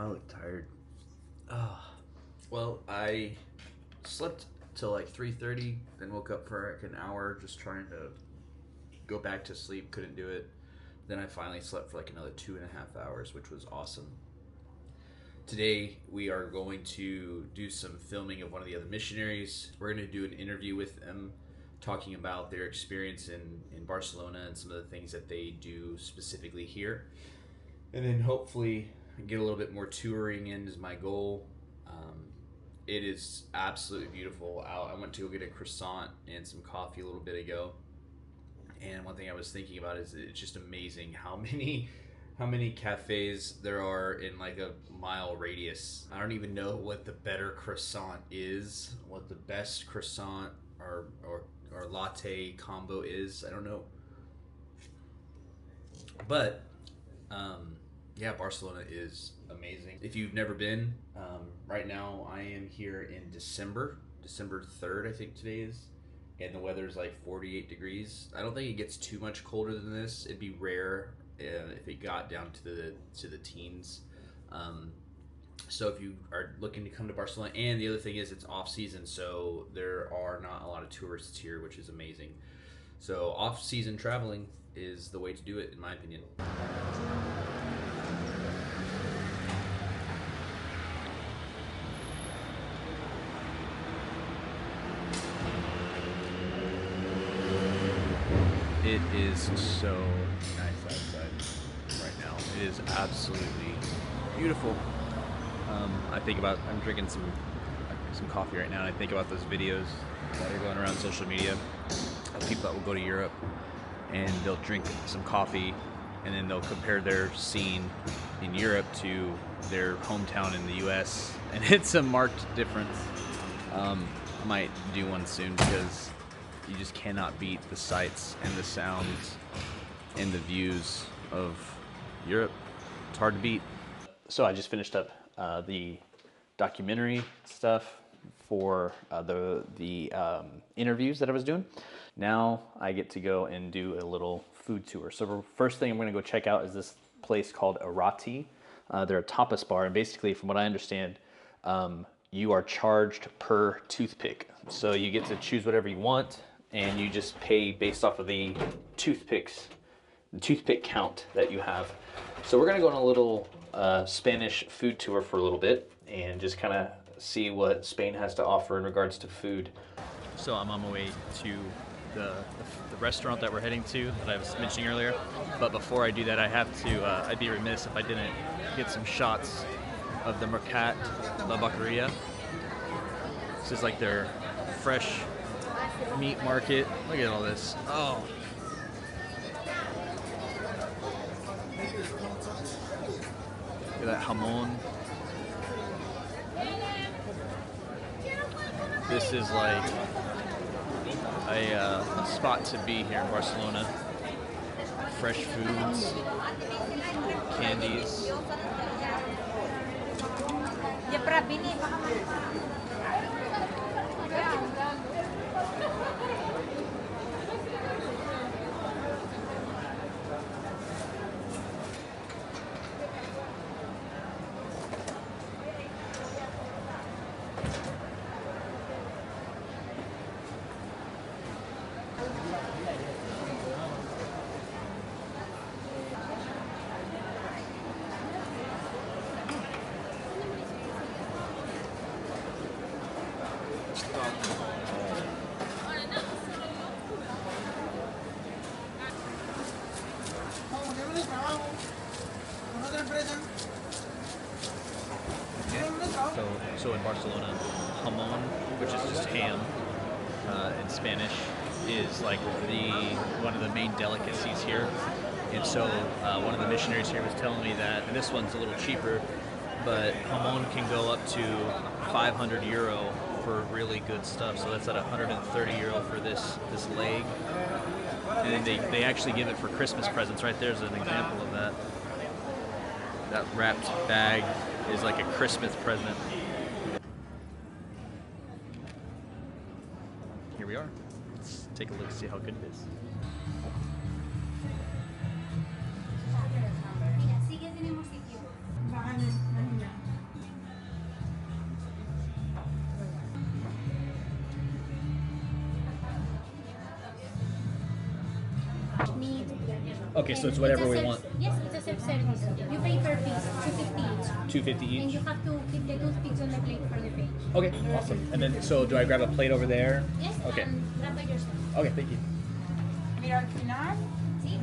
I look tired. Oh. Well, I slept till like 3:30, then woke up for like an hour just trying to go back to sleep. Couldn't do it. Then I finally slept for like another 2.5 hours, which was awesome. Today we are going to do some filming of one of the other missionaries. We're going to do an interview with them talking about their experience in Barcelona and some of the things that they do specifically here. And then hopefully get a little bit more touring in is my goal. It is absolutely beautiful out. I went to go get a croissant and some coffee a little bit ago. And one thing I was thinking about is it's just amazing how many cafes there are in like a mile radius. I don't even know what the better croissant is, what the best croissant or latte combo is. I don't know. But yeah, Barcelona is amazing. If you've never been, right now I am here in December 3rd, I think today is. And the weather's like 48 degrees. I don't think it gets too much colder than this. It'd be rare if it got down to the teens. So if you are looking to come to Barcelona, and the other thing is it's off season, so there are not a lot of tourists here, which is amazing. So off season traveling is the way to do it, in my opinion. It is so nice outside right now. It is absolutely beautiful. I'm drinking some coffee right now, and I think about those videos that are going around social media of people that will go to Europe and they'll drink some coffee and then they'll compare their scene in Europe to their hometown in the US, and it's a marked difference. I might do one soon because you just cannot beat the sights and the sounds and the views of Europe. It's hard to beat. So I just finished up the documentary stuff for the interviews that I was doing. Now I get to go and do a little food tour. So the first thing I'm going to go check out is this place called Arati. They're a tapas bar, and basically, from what I understand, you are charged per toothpick. So you get to choose whatever you want, and you just pay based off of the toothpick count that you have. So we're gonna go on a little Spanish food tour for a little bit and just kind of see what Spain has to offer in regards to food. So I'm on my way to the restaurant that we're heading to that I was mentioning earlier. But before I do that, I have to, I'd be remiss if I didn't get some shots of the Mercat La Vaqueria. This is like their fresh meat market. Look at all this. Oh. Look at that jamon. This is like a spot to be here in Barcelona. Fresh foods, candies. So in Barcelona, jamon, which is just ham in Spanish, is like one of the main delicacies here. And so one of the missionaries here was telling me that, and this one's a little cheaper, but jamon can go up to 500 euro for really good stuff. So that's at 130 euro for this leg. And then they actually give it for Christmas presents. Right there's an example of that. That wrapped bag is like a Christmas present. Here we are. Let's take a look and see how good it is. Mira, sí que tenemos sitio. Okay, so it's whatever we want. Yes, it's a self-service. You pay per piece, 250 each. 250 And each. you have to keep the toothpicks on the plate for the page. Okay, awesome. And then, so do I grab a plate over there? Yes, Okay. and grab by yourself. Okay, thank you. Mira, al final. Sí.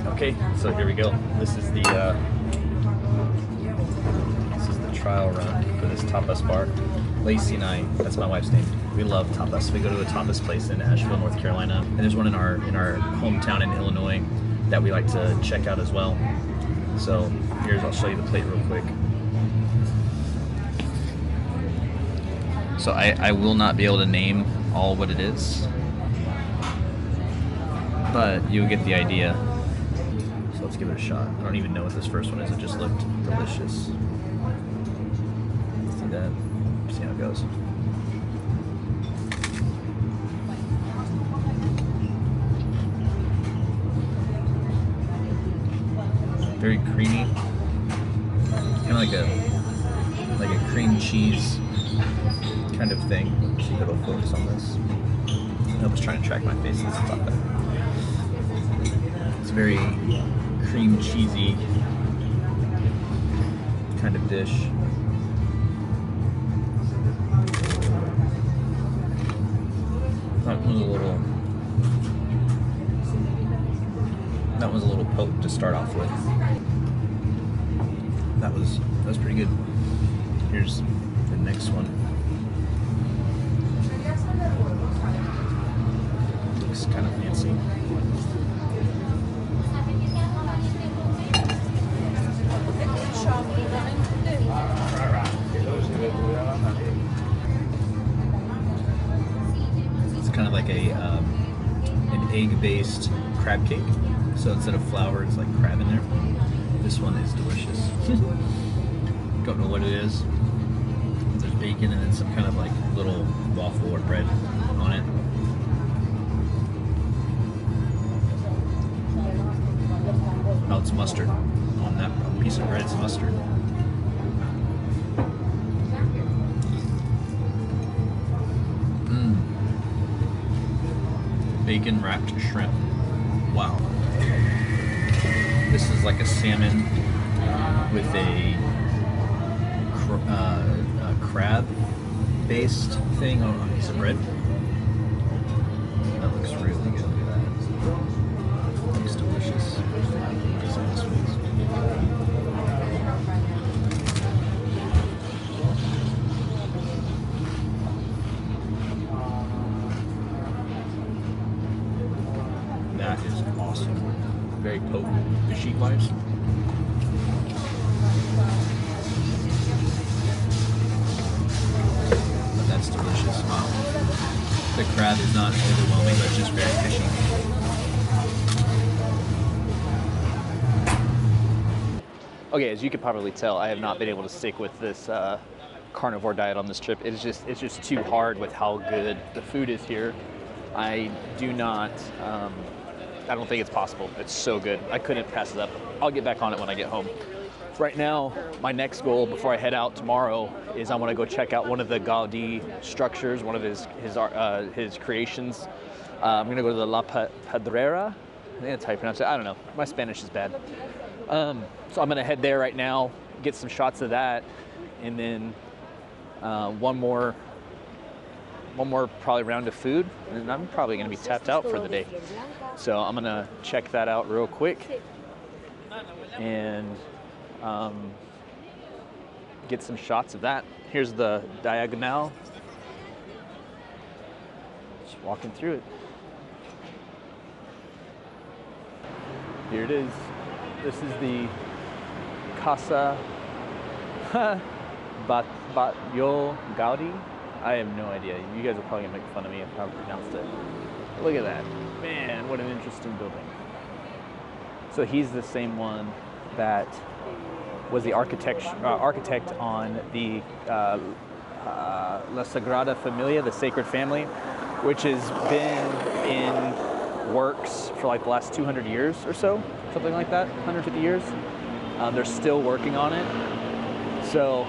Okay, so here we go. This is the trial run for this tapas bar. Lacey and I, that's my wife's name. We love tapas. We go to a tapas place in Asheville, North Carolina, and there's one in our hometown in Illinois that we like to check out as well. So here's, I'll show you the plate real quick. So I will not be able to name all what it is, but you'll get the idea. So let's give it a shot. I don't even know what this first one is. It just looked delicious. See that? See how it goes. Very creamy, kind of like a cream cheese kind of thing. See if it'll focus on this. I was trying to track my face. Let's stop that. It's very cream cheesy kind of dish. That was a little potent to start off with. That was pretty good. Here's the next one. Looks kind of fancy. It's kind of like an egg-based crab cake. So instead of flour, it's like crab in there. This one is delicious. Don't know what it is. There's bacon and then some kind of like little waffle or bread on it. Oh, it's mustard. On that piece of bread, it's mustard. Bacon wrapped shrimp. Wow. This is like a salmon with a crab-based thing on a piece of bread. That looks really good. Look at that. That looks delicious. That is awesome. Very potent fishy-wise. But that's delicious. Wow. The crab is not overwhelming, but it's just very fishy. Okay, as you can probably tell, I have not been able to stick with this carnivore diet on this trip. It's just too hard with how good the food is here. I don't think it's possible. It's so good. I couldn't pass it up. I'll get back on it when I get home. Right now, my next goal before I head out tomorrow is I want to go check out one of the Gaudí structures, one of his creations. I'm going to go to the La Pedrera. I think that's how you pronounce it. I don't know. My Spanish is bad. So I'm going to head there right now, get some shots of that, and then one more probably round of food, and I'm probably going to be tapped out for the day. So I'm going to check that out real quick and get some shots of that. Here's the diagonal. Just walking through it. Here it is. This is the Casa Batlló Gaudí. I have no idea. You guys are probably gonna make fun of me if I pronounced it. Look at that. Man, what an interesting building. So he's the same one that was the architect on the La Sagrada Familia, the Sacred Family, which has been in works for like the last 200 years or so, something like that, 150 years. They're still working on it. So,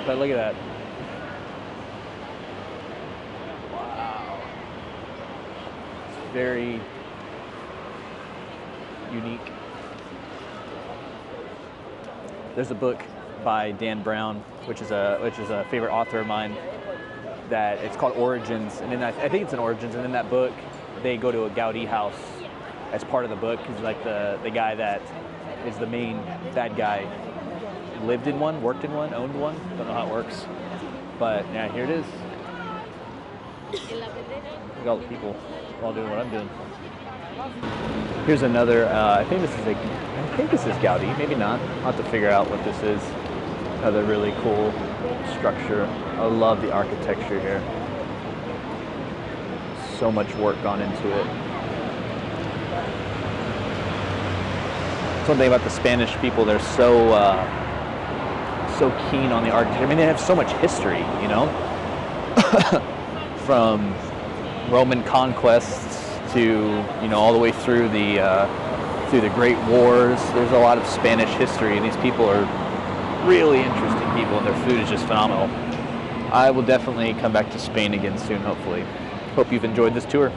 but look at that. Wow. It's very unique. There's a book by Dan Brown, which is a favorite author of mine. That it's called Origins, and I think it's in Origins. And in that book, they go to a Gaudí house as part of the book. He's like the guy that is the main bad guy. Lived in one, worked in one, owned one. Don't know how it works, but yeah, here it is. Look at all the people all doing what I'm doing. Here's another. I think this is Gaudí. Maybe not. I'll have to figure out what this is. Another really cool structure. I love the architecture here. So much work gone into it. Something about the Spanish people, they're so keen on the architecture. I mean, they have so much history, you know, from Roman conquests to, you know, all the way through the Great Wars. There's a lot of Spanish history, and these people are really interesting people, and their food is just phenomenal. I will definitely come back to Spain again soon, hopefully. Hope you've enjoyed this tour.